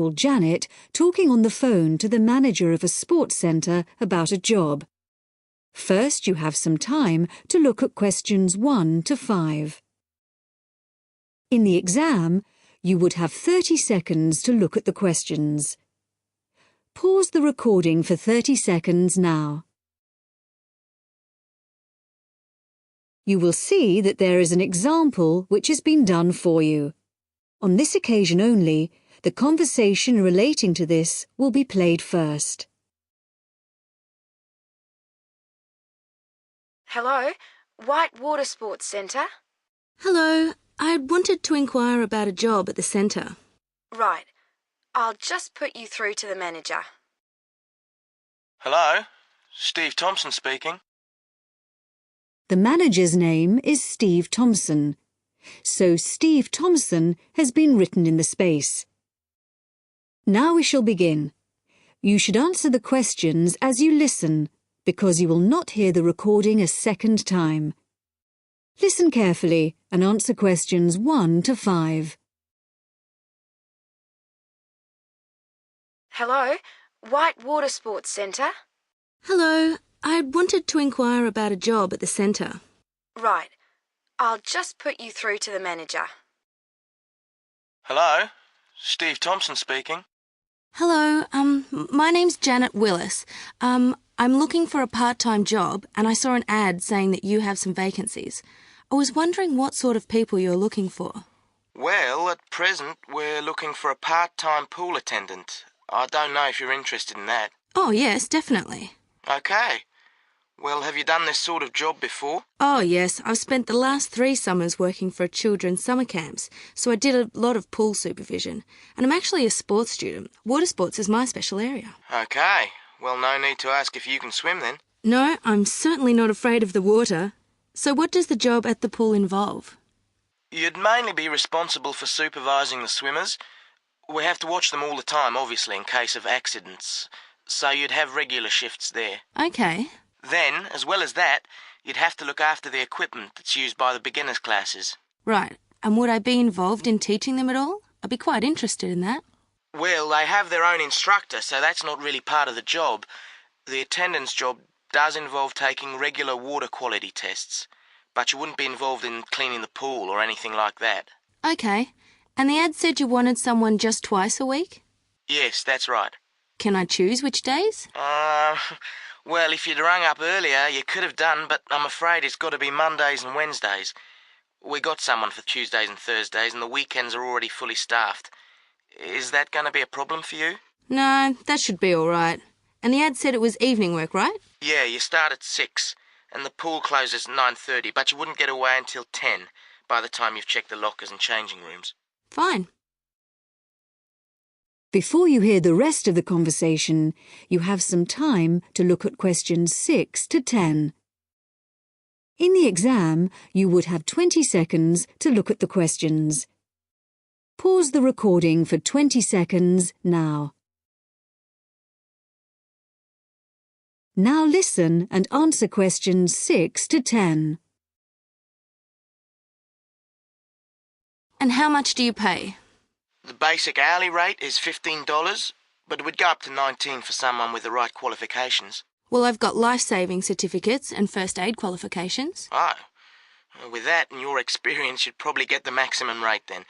called Janet talking on the phone to the manager of a sports centre about a job. First, you have some time to look at questions 1 to 5. In the exam, you would have 30 seconds to look at the questions. Pause the recording for 30 seconds now. You will see that there is an example which has been done for you. On this occasion only, the conversation relating to this will be played first. Hello, White Water Sports Centre? Hello, I wanted to inquire about a job at the centre. Right, I'll just put you through to the manager. Hello, Steve Thompson speaking. The manager's name is Steve Thompson, so Steve Thompson has been written in the space. Now we shall begin. You should answer the questions as you listen, because you will not hear the recording a second time. Listen carefully and answer questions 1 to 5. Hello, White Water Sports Centre? Hello, I wanted to inquire about a job at the centre. Right, I'll just put you through to the manager. Hello, Steve Thompson speaking. Hello, my name's Janet Willis. I'm looking for a part-time job and I saw an ad saying that you have some vacancies. I was wondering what sort of people you're looking for. Well, at present, we're looking for a part-time pool attendant. I don't know if you're interested in that. Oh, yes, definitely. Okay. Well, have you done this sort of job before? Oh, yes, I've spent the last 3 summers working for children's summer camps, so I did a lot of pool supervision. And I'm actually a sports student. Water sports is my special area. Okay. Well, no need to ask if you can swim then. No, I'm certainly not afraid of the water. So what does the job at the pool involve? You'd mainly be responsible for supervising the swimmers. We have to watch them all the time, obviously, in case of accidents. So you'd have regular shifts there. Okay. Then, as well as that, you'd have to look after the equipment that's used by the beginners classes. Right. And would I be involved in teaching them at all? I'd be quite interested in that. Well, they have their own instructor, so that's not really part of the job. The attendance job does involve taking regular water quality tests, but you wouldn't be involved in cleaning the pool or anything like that. Okay. And the ad said you wanted someone just twice a week? Yes, that's right. Can I choose which days? Well, if you'd rung up earlier, you could have done, but I'm afraid it's got to be Mondays and Wednesdays. We got someone for Tuesdays and Thursdays, and the weekends are already fully staffed. Is that going to be a problem for you? No, that should be all right. And the ad said it was evening work, right? Yeah, you start at 6, and the pool closes at 9:30, but you wouldn't get away until 10 by the time you've checked the lockers and changing rooms. Fine. Before you hear the rest of the conversation, you have some time to look at questions 6 to 10. In the exam, you would have 20 seconds to look at the questions. Pause the recording for 20 seconds now. Now listen and answer questions 6 to 10. And how much do you pay? The basic hourly rate is $15, but it would go up to $19 for someone with the right qualifications. Well, I've got life-saving certificates and first aid qualifications. Oh, with that and your experience, you'd probably get the maximum rate then.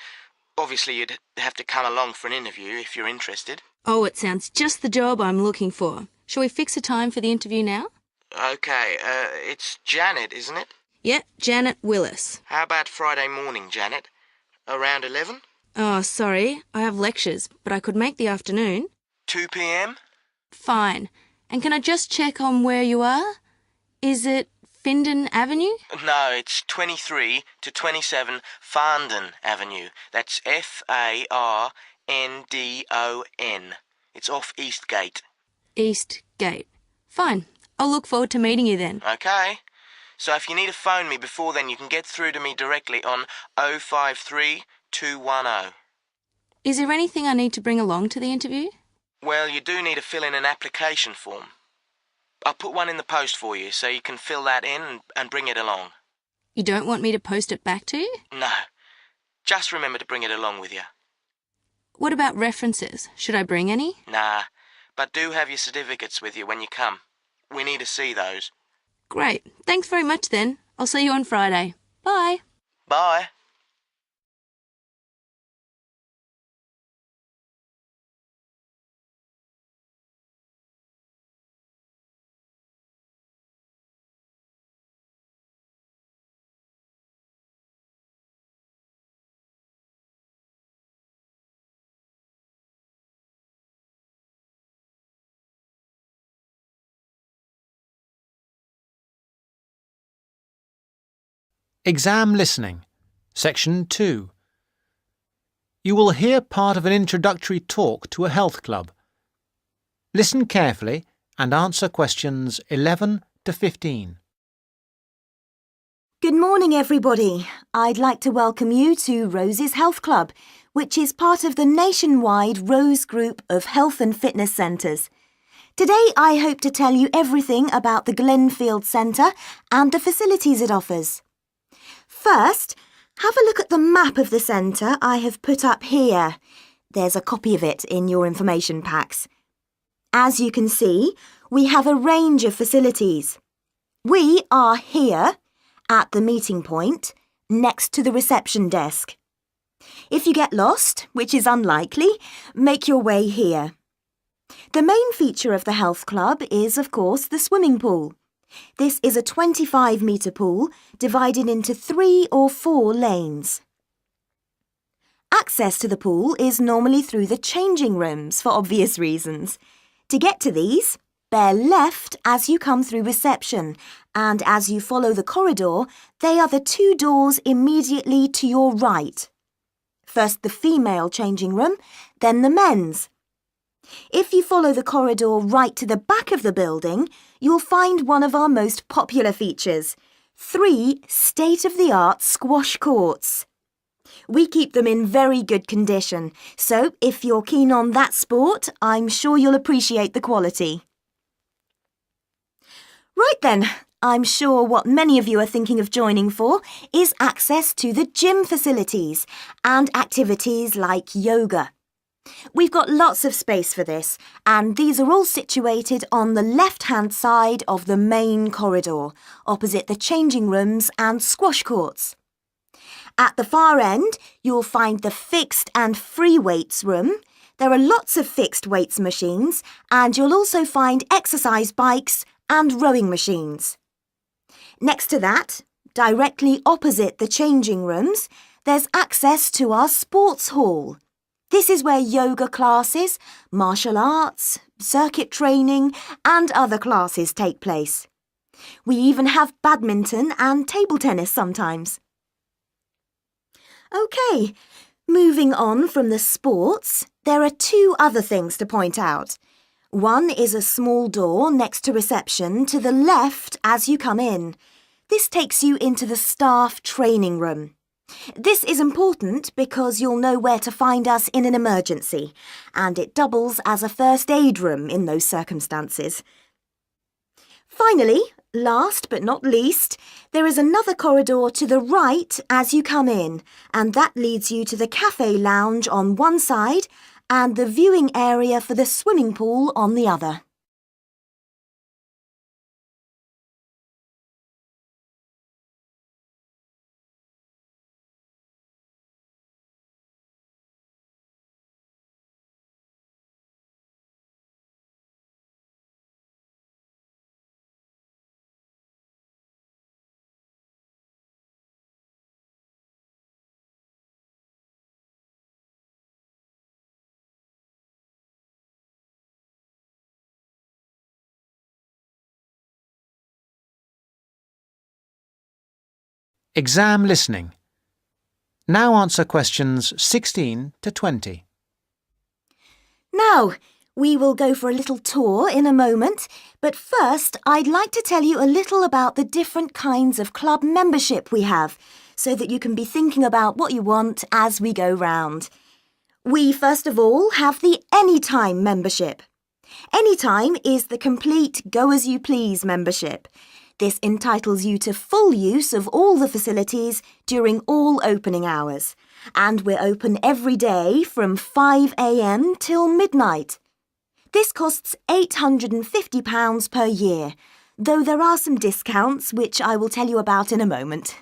Obviously, you'd have to come along for an interview if you're interested. Oh, it sounds just the job I'm looking for. Shall we fix a time for the interview now? Okay, it's Janet, isn't it? Yeah, Janet Willis. How about Friday morning, Janet? Around 11? Oh, sorry, I have lectures, but I could make the afternoon. 2 p.m? Fine. And can I just check on where you are? Is it Findon Avenue? No, it's 23 to 27 Farndon Avenue. That's Farndon. It's off Eastgate. East Gate. Fine. I'll look forward to meeting you then. Okay. So if you need to phone me before then, you can get through to me directly on 053 210. Is there anything I need to bring along to the interview? Well, you do need to fill in an application form. I'll put one in the post for you so you can fill that in and bring it along. You don't want me to post it back to you? No. Just remember to bring it along with you. What about references? Should I bring any? Nah, but do have your certificates with you when you come. We need to see those. Great. Thanks very much then. I'll see you on Friday. Bye. Bye. Exam Listening, Section 2. You will hear part of an introductory talk to a health club. Listen carefully and answer questions 11 to 15. Good morning, everybody. I'd like to welcome you to Rose's Health Club, which is part of the nationwide Rose Group of health and fitness centres. Today, I hope to tell you everything about the Glenfield Centre and the facilities it offers. First, have a look at the map of the centre I have put up here. There's a copy of it in your information packs. As you can see, we have a range of facilities. We are here at the meeting point, next to the reception desk. If you get lost, which is unlikely, make your way here. The main feature of the health club is, of course, the swimming pool. This is a 25-metre pool divided into 3 or 4 lanes. Access to the pool is normally through the changing rooms for obvious reasons. To get to these, bear left as you come through reception, and as you follow the corridor, they are the 2 doors immediately to your right. First the female changing room, then the men's. If you follow the corridor right to the back of the building, you'll find one of our most popular features, 3 state-of-the-art squash courts. We keep them in very good condition, so if you're keen on that sport, I'm sure you'll appreciate the quality. Right then, I'm sure what many of you are thinking of joining for is access to the gym facilities and activities like yoga. We've got lots of space for this, and these are all situated on the left-hand side of the main corridor, opposite the changing rooms and squash courts. At the far end, you'll find the fixed and free weights room. There are lots of fixed weights machines, and you'll also find exercise bikes and rowing machines. Next to that, directly opposite the changing rooms, there's access to our sports hall. This is where yoga classes, martial arts, circuit training and other classes take place. We even have badminton and table tennis sometimes. OK, moving on from the sports, there are 2 other things to point out. One is a small door next to reception to the left as you come in. This takes you into the staff training room. This is important because you'll know where to find us in an emergency, and it doubles as a first aid room in those circumstances. Finally, last but not least, there is another corridor to the right as you come in, and that leads you to the cafe lounge on one side and the viewing area for the swimming pool on the other. Exam Listening. Now answer questions 16 to 20. Now, we will go for a little tour in a moment, but first I'd like to tell you a little about the different kinds of club membership we have, so that you can be thinking about what you want as we go round. We first of all have the Anytime membership. Anytime is the complete go-as-you-please membership. This entitles you to full use of all the facilities during all opening hours. and we're open every day from 5 a.m. till midnight. This costs £850 per year, though there are some discounts which I will tell you about in a moment.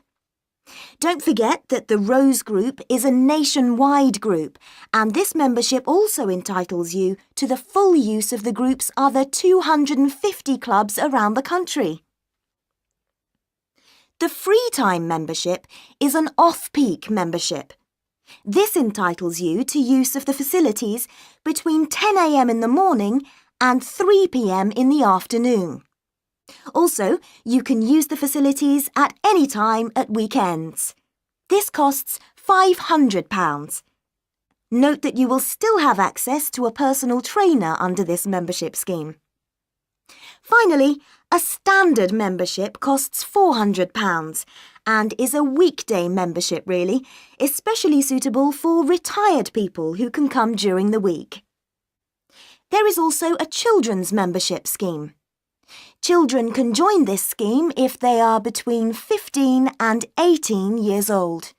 Don't forget that the Rose Group is a nationwide group, and this membership also entitles you to the full use of the group's other 250 clubs around the country. The Free Time membership is an off-peak membership. This entitles you to use of the facilities between 10 a.m. in the morning and 3 p.m. in the afternoon. Also, you can use the facilities at any time at weekends. This costs £500. Note that you will still have access to a personal trainer under this membership scheme. Finally, a standard membership costs £400 and is a weekday membership really, especially suitable for retired people who can come during the week. There is also a children's membership scheme. Children can join this scheme if they are between 15 and 18 years old.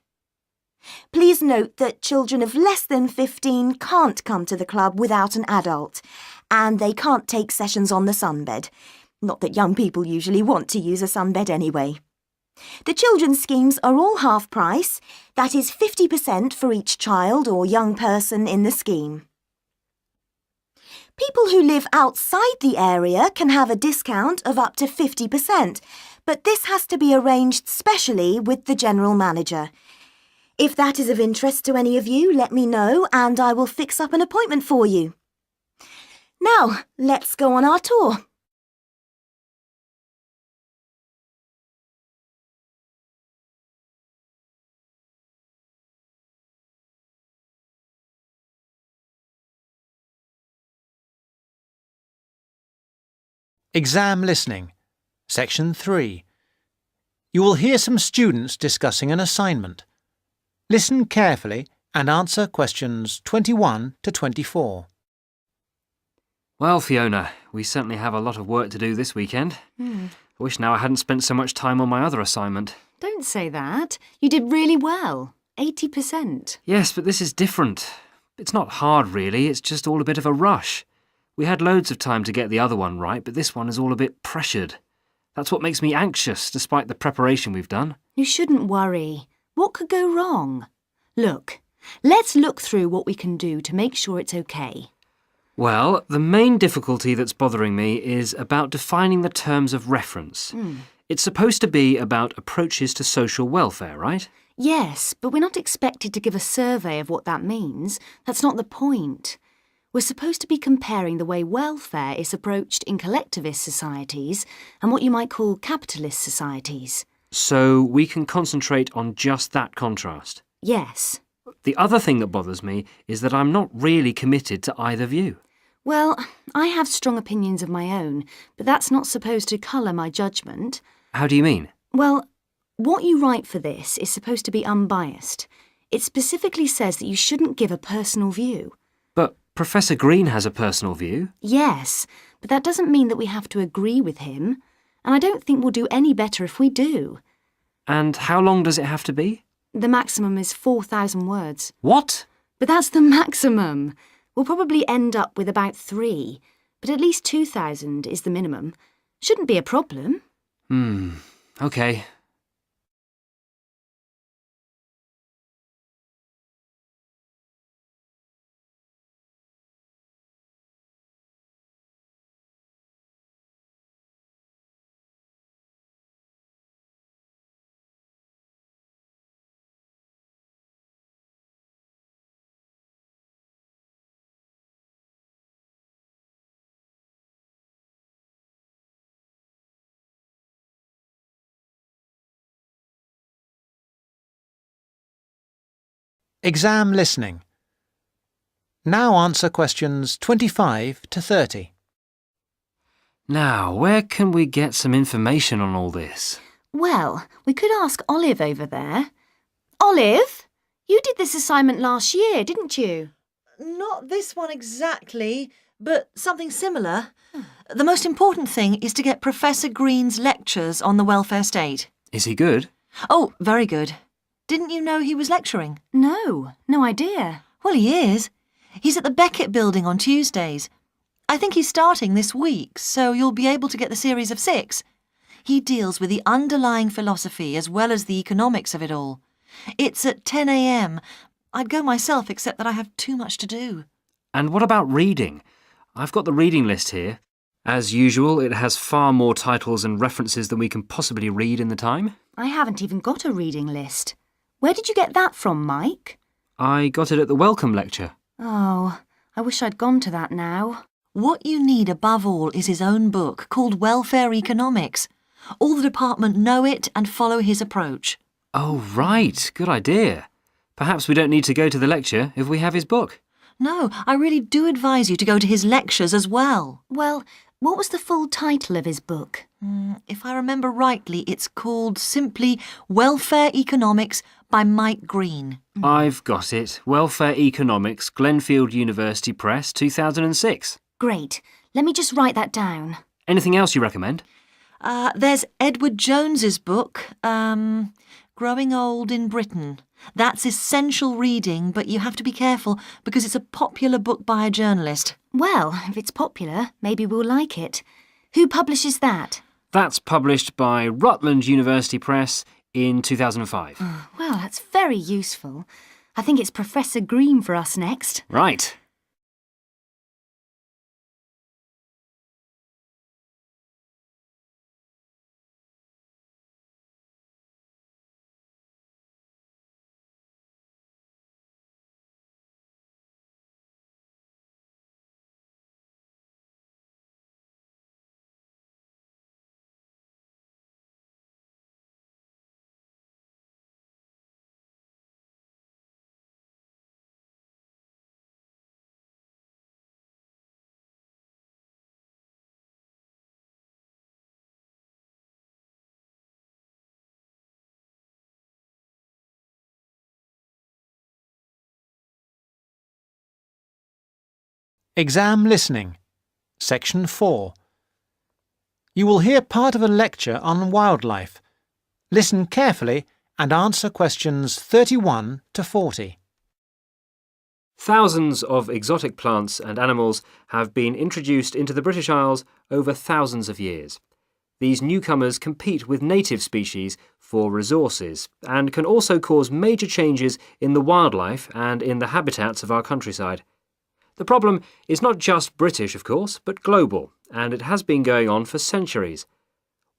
Please note that children of less than 15 can't come to the club without an adult, and they can't take sessions on the sunbed. Not that young people usually want to use a sunbed anyway. The children's schemes are all half price, that is 50% for each child or young person in the scheme. People who live outside the area can have a discount of up to 50%, but this has to be arranged specially with the general manager. If that is of interest to any of you, let me know and I will fix up an appointment for you. Now, let's go on our tour. Exam listening. Section 3. You will hear some students discussing an assignment. Listen carefully and answer questions 21 to 24. Well, Fiona, we certainly have a lot of work to do this weekend. I wish now I hadn't spent so much time on my other assignment. Don't say that. You did really well. 80%. Yes, but this is different. It's not hard, really. It's just all a bit of a rush. We had loads of time to get the other one right, but this one is all a bit pressured. That's what makes me anxious, despite the preparation we've done. You shouldn't worry. What could go wrong? Look, let's look through what we can do to make sure it's okay. Well, the main difficulty that's bothering me is about defining the terms of reference. It's supposed to be about approaches to social welfare, right? Yes, but we're not expected to give a survey of what that means. That's not the point. We're supposed to be comparing the way welfare is approached in collectivist societies and what you might call capitalist societies. So we can concentrate on just that contrast. Yes. The other thing that bothers me is that I'm not really committed to either view. Well, I have strong opinions of my own, but that's not supposed to colour my judgment. How do you mean? Well, what you write for this is supposed to be unbiased. It specifically says that you shouldn't give a personal view. But Professor Green has a personal view. Yes, but that doesn't mean that we have to agree with him. And I don't think we'll do any better if we do. And how long does it have to be? The maximum is 4,000 words. What? But that's the maximum. We'll probably end up with about 3, but at least 2,000 is the minimum. Shouldn't be a problem. OK. Exam listening. Now answer questions 25 to 30. Now, where can we get some information on all this? Well, we could ask Olive over there. Olive, you did this assignment last year, didn't you? Not this one exactly, but something similar. The most important thing is to get Professor Green's lectures on the welfare state. Is he good? Oh, very good. Didn't you know he was lecturing? No idea. Well, he is. He's at the Beckett Building on Tuesdays. I think he's starting this week, so you'll be able to get the series of 6. He deals with the underlying philosophy as well as the economics of it all. It's at 10 a.m. I'd go myself, except that I have too much to do. And what about reading? I've got the reading list here. As usual, it has far more titles and references than we can possibly read in the time. I haven't even got a reading list. Where did you get that from, Mike? I got it at the welcome lecture. Oh, I wish I'd gone to that now. What you need above all is his own book called Welfare Economics. All the department know it and follow his approach. Oh, right. Good idea. Perhaps we don't need to go to the lecture if we have his book. No, I really do advise you to go to his lectures as well. Well, what was the full title of his book? If I remember rightly, it's called simply Welfare Economics by Mike Green. I've got it. Welfare Economics, Glenfield University Press, 2006. Great. Let me just write that down. Anything else you recommend? There's Edward Jones's book, Growing Old in Britain. That's essential reading, but you have to be careful because it's a popular book by a journalist. Well, if it's popular, maybe we'll like it. Who publishes that? That's published by Rutland University Press in 2005. Well, that's very useful. I think it's Professor Green for us next. Right. Exam Listening, Section 4. You will hear part of a lecture on wildlife. Listen carefully and answer questions 31 to 40. Thousands of exotic plants and animals have been introduced into the British Isles over thousands of years. These newcomers compete with native species for resources and can also cause major changes in the wildlife and in the habitats of our countryside. The problem is not just British, of course, but global, and it has been going on for centuries.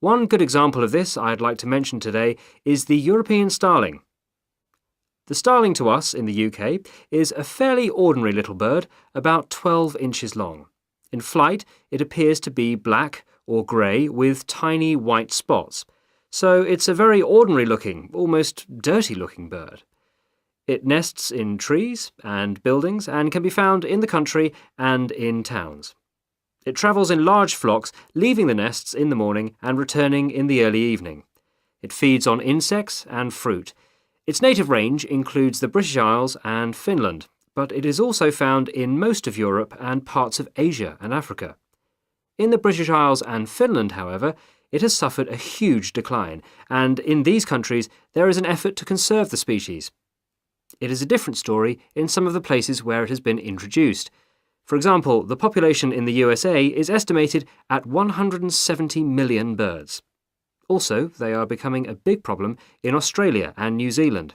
One good example of this I'd like to mention today is the European starling. The starling to us in the UK is a fairly ordinary little bird, about 12 inches long. In flight, it appears to be black or grey with tiny white spots, so it's a very ordinary-looking, almost dirty-looking bird. It nests in trees and buildings and can be found in the country and in towns. It travels in large flocks, leaving the nests in the morning and returning in the early evening. It feeds on insects and fruit. Its native range includes the British Isles and Finland, but it is also found in most of Europe and parts of Asia and Africa. In the British Isles and Finland, however, it has suffered a huge decline, and in these countries there is an effort to conserve the species. It is a different story in some of the places where it has been introduced. For example, the population in the USA is estimated at 170 million birds. Also, they are becoming a big problem in Australia and New Zealand.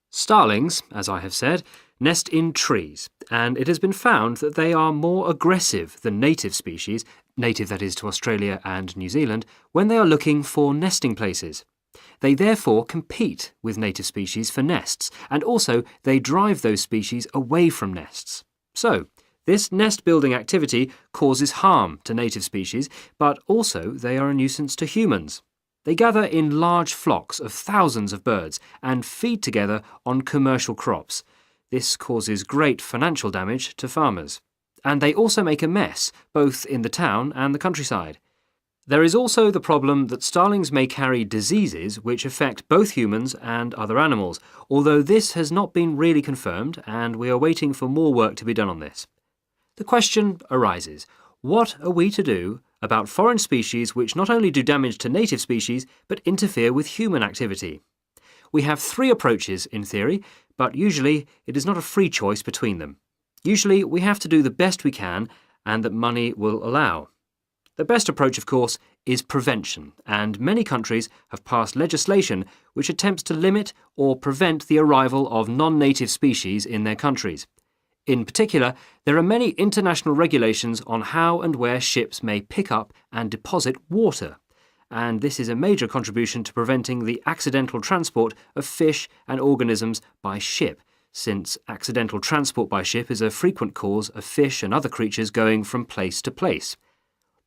Starlings, as I have said, nest in trees, and it has been found that they are more aggressive than native species, native that is to Australia and New Zealand, when they are looking for nesting places. They therefore compete with native species for nests, and also they drive those species away from nests. So, this nest-building activity causes harm to native species, but also they are a nuisance to humans. They gather in large flocks of thousands of birds and feed together on commercial crops. This causes great financial damage to farmers. And they also make a mess, both in the town and the countryside. There is also the problem that starlings may carry diseases which affect both humans and other animals, although this has not been really confirmed and we are waiting for more work to be done on this. The question arises, what are we to do about foreign species which not only do damage to native species but interfere with human activity? we have 3 approaches in theory, but usually it is not a free choice between them. Usually we have to do the best we can and that money will allow. The best approach, of course, is prevention, and many countries have passed legislation which attempts to limit or prevent the arrival of non-native species in their countries. In particular, there are many international regulations on how and where ships may pick up and deposit water, and this is a major contribution to preventing the accidental transport of fish and organisms by ship, since accidental transport by ship is a frequent cause of fish and other creatures going from place to place.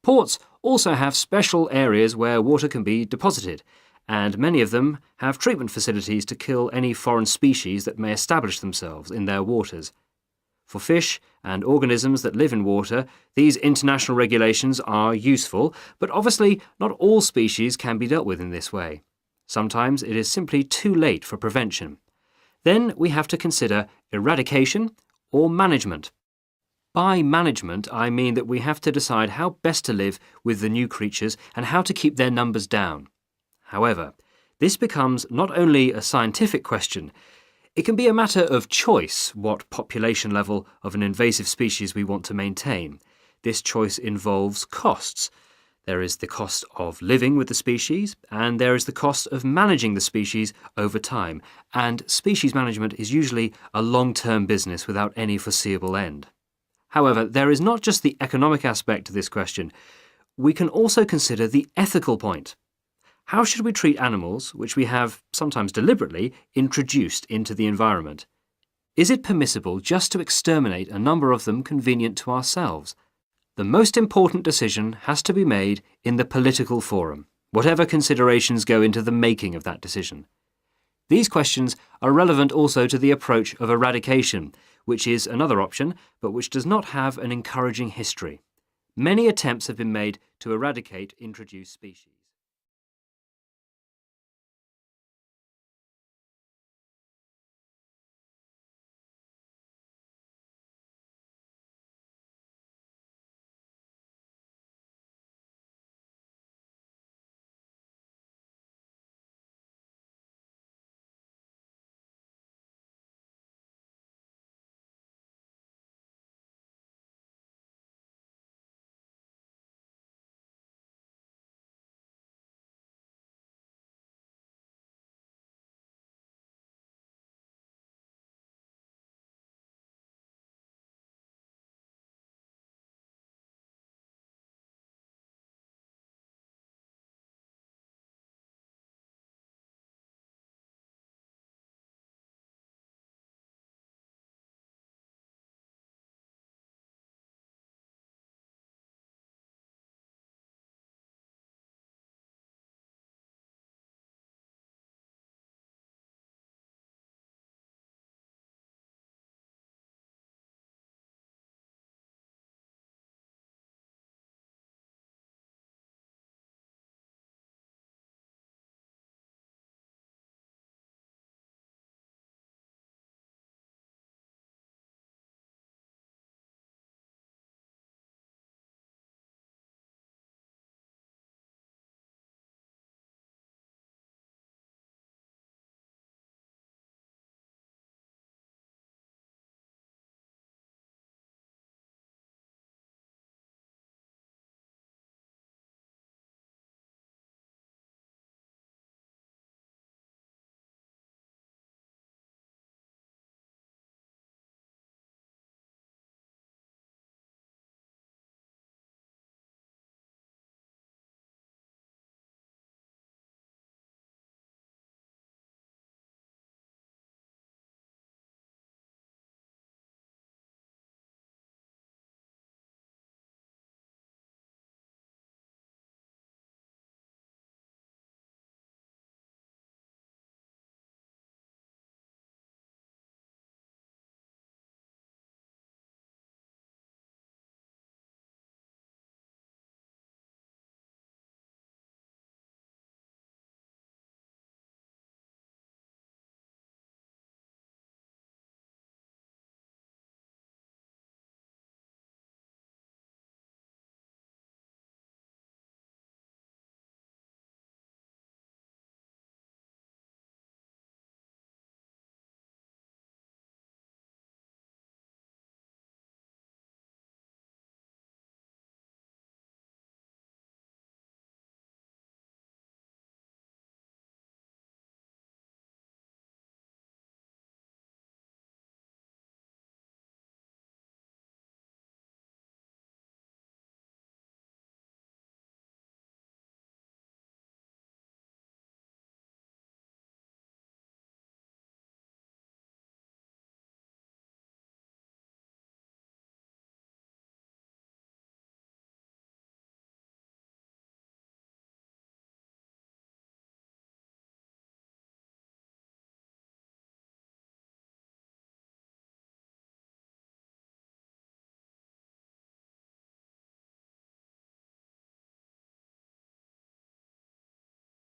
Ports also have special areas where water can be deposited, and many of them have treatment facilities to kill any foreign species that may establish themselves in their waters. For fish and organisms that live in water, these international regulations are useful, but obviously not all species can be dealt with in this way. Sometimes it is simply too late for prevention. Then we have to consider eradication or management. By management, I mean that we have to decide how best to live with the new creatures and how to keep their numbers down. However, this becomes not only a scientific question, it can be a matter of choice what population level of an invasive species we want to maintain. This choice involves costs. There is the cost of living with the species, and there is the cost of managing the species over time, and species management is usually a long-term business without any foreseeable end. However, there is not just the economic aspect to this question. We can also consider the ethical point. How should we treat animals which we have, sometimes deliberately, introduced into the environment? Is it permissible just to exterminate a number of them convenient to ourselves? The most important decision has to be made in the political forum, whatever considerations go into the making of that decision. These questions are relevant also to the approach of eradication, which is another option, but which does not have an encouraging history. Many attempts have been made to eradicate introduced species.